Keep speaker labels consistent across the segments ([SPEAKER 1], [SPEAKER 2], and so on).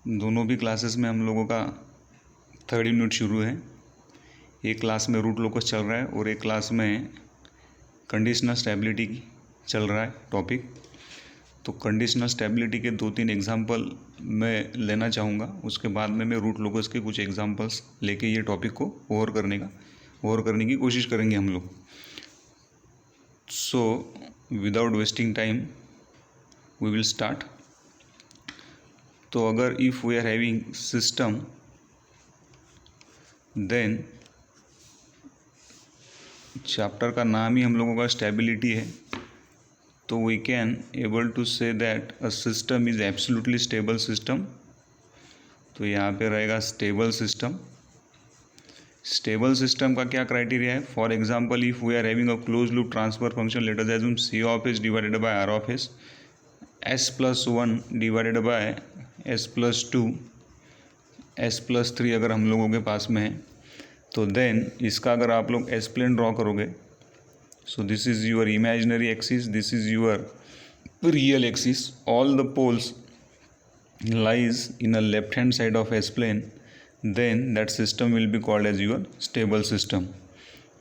[SPEAKER 1] दोनों भी क्लासेस में हम लोगों का 3rd यूनिट शुरू है। एक क्लास में रूट लोकस चल रहा है और एक क्लास में कंडीशनल स्टेबिलिटी चल रहा है टॉपिक। तो कंडीशनल स्टेबिलिटी के 2-3 एग्जांपल मैं लेना चाहूँगा, उसके बाद में मैं रूट लोकस के कुछ एग्जांपल्स लेके ये टॉपिक को ओवर करने की कोशिश करेंगे हम लोग। So without wasting time we will start. तो अगर if we are having system, then chapter का नाम ही हम लोगों का स्टेबिलिटी है, तो we can able to say that a system is absolutely stable system. तो यहाँ पे रहेगा स्टेबल सिस्टम। स्टेबल सिस्टम का क्या क्राइटेरिया है? For example, if we are having a close loop transfer function, let us assume C of S divided by R of S, S+1 divided by S+2, S+3 अगर हम लोगों के पास में है, तो देन इसका अगर आप लोग एस प्लेन ड्रॉ करोगे, so this is your imaginary axis, this is your real axis, all the poles lies in a left hand side of S plane, then that system will be called as your stable system.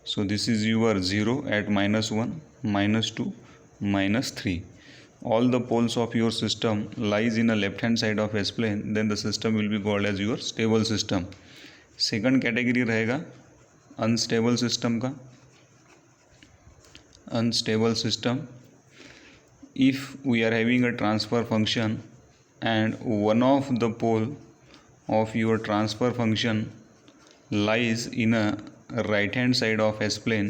[SPEAKER 1] So this is your 0 at -1, -2, -3. All the poles of your system lies in a left hand side of S plane, then the system will be called as your stable system. Second category रहेगा unstable system का। Unstable system, if we are having a transfer function and one of the pole of your transfer function lies in a right hand side of S plane,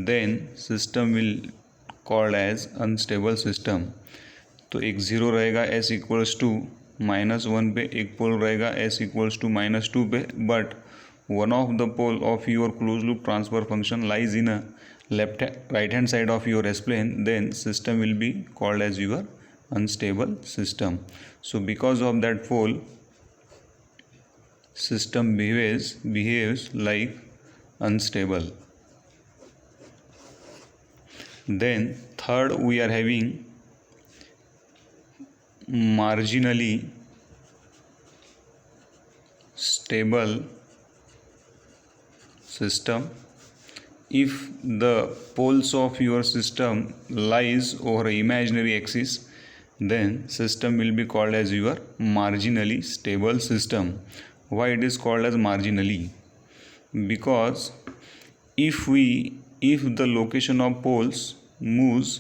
[SPEAKER 1] then system will called as unstable system. तो एक 0 रहेगा S equals to -1 पे, एक पोल रहेगा S equals to -2 पे, but one of the pole of your closed loop transfer function lies in a right hand side of your S plane, then system will be called as your unstable system. So because of that pole, system behaves like unstable. Then third, we are having marginally stable system. If the poles of your system lies over an imaginary axis, then system will be called as your marginally stable system. Why it is called as marginally? Because if the location of poles moves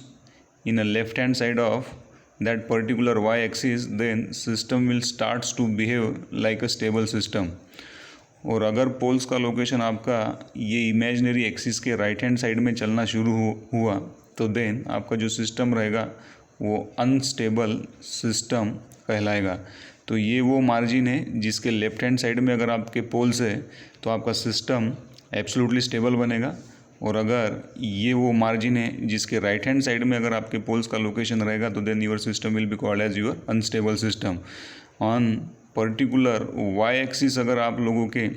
[SPEAKER 1] in a left hand side of that particular y axis, then system will starts to behave like a stable system. और अगर poles का location आपका ये imaginary axis के right hand side में चलना शुरू हुआ, तो देन आपका जो सिस्टम रहेगा वो अनस्टेबल सिस्टम कहलाएगा। तो ये वो मार्जिन है जिसके लेफ्ट हैंड साइड में अगर आपके पोल्स है तो आपका सिस्टम एब्सोल्युटली स्टेबल बनेगा, और अगर ये वो मार्जिन है जिसके राइट हैंड साइड में अगर आपके पोल्स का लोकेशन रहेगा, तो then your system will be called as your unstable system. On particular Y axis अगर आप लोगों के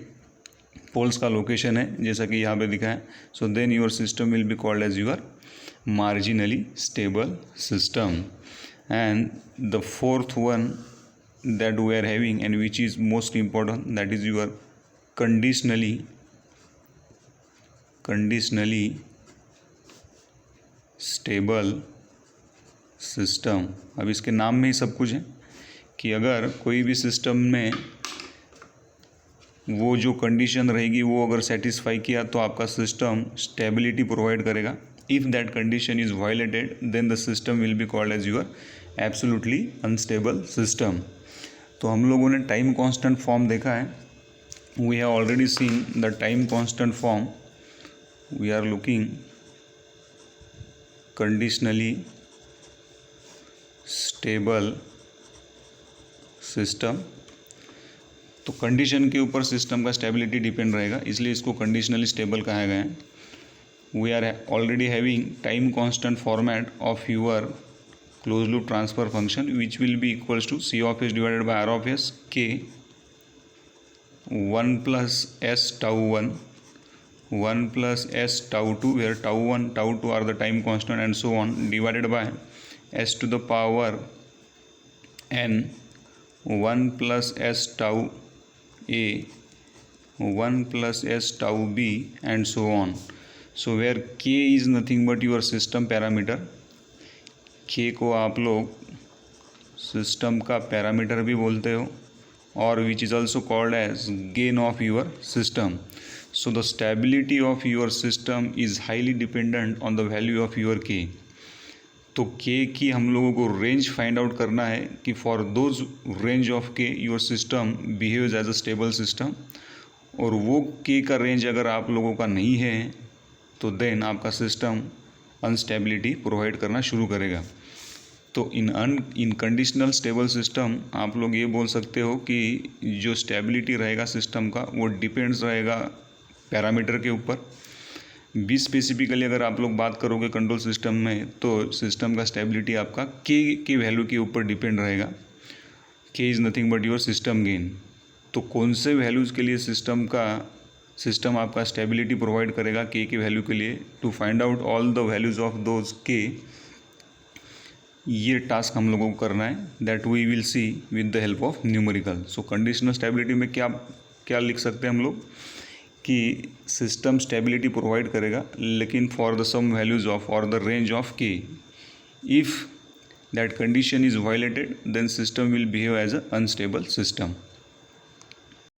[SPEAKER 1] पोल्स का लोकेशन है जैसा कि यहाँ पे दिखा है, so then your system will be called as your marginally stable system. And the fourth one that we are having, and which is most important, that is your conditionally stable system. अब इसके नाम में ही सब कुछ है कि अगर कोई भी सिस्टम में वो जो कंडीशन रहेगी वो अगर सेटिस्फाई किया तो आपका सिस्टम स्टेबिलिटी प्रोवाइड करेगा. If that condition is violated, then the system will be called as your absolutely unstable system. तो हम लोगों ने टाइम कांस्टेंट फॉर्म देखा है. We have already seen the time constant form. We are looking conditionally stable system. तो condition के ऊपर system का स्टेबिलिटी डिपेंड रहेगा, इसलिए इसको कंडीशनली स्टेबल कहा गया है. We are already having time constant format of your closed loop transfer function, which will be equals to C of S divided by R of S k 1 plus S tau 1 1 plus S tau 2, where tau 1 tau 2 are the time constant and so on, divided by S to the power n 1 plus s tau A, 1 plus s tau B, and so on. So where k is nothing but your system parameter. k को आप लोग system का parameter भी बोलते हो, और which is also called as gain of your system. So the stability of your system is highly dependent on the value of your k. तो k की हम लोगों को रेंज फाइंड आउट करना है कि for those range of k your system behaves as a stable system, और वो k का रेंज अगर आप लोगों का नहीं है तो देन आपका सिस्टम अनस्टेबिलिटी प्रोवाइड करना शुरू करेगा. तो इन कंडीशनल स्टेबल सिस्टम आप लोग ये बोल सकते हो कि जो स्टेबिलिटी रहेगा सिस्टम का वो डिपेंड्स रहेगा पैरामीटर के ऊपर. बी स्पेसिफिकली अगर आप लोग बात करोगे कंट्रोल सिस्टम में, तो सिस्टम का स्टेबिलिटी आपका के वैल्यू के ऊपर डिपेंड रहेगा. के is nothing but your system gain. तो कौन से वैल्यूज़ के लिए सिस्टम आपका स्टेबिलिटी प्रोवाइड करेगा के वैल्यू के लिए, to find out all the values of those K, ये टास्क हम लोगों को करना है. That we will see with the help of numerical. So conditional stability में क्या लिख सकते हैं हम लोग कि सिस्टम स्टेबिलिटी प्रोवाइड करेगा, लेकिन for the some values of और the range of K. If that condition is violated then system will behave as a unstable system.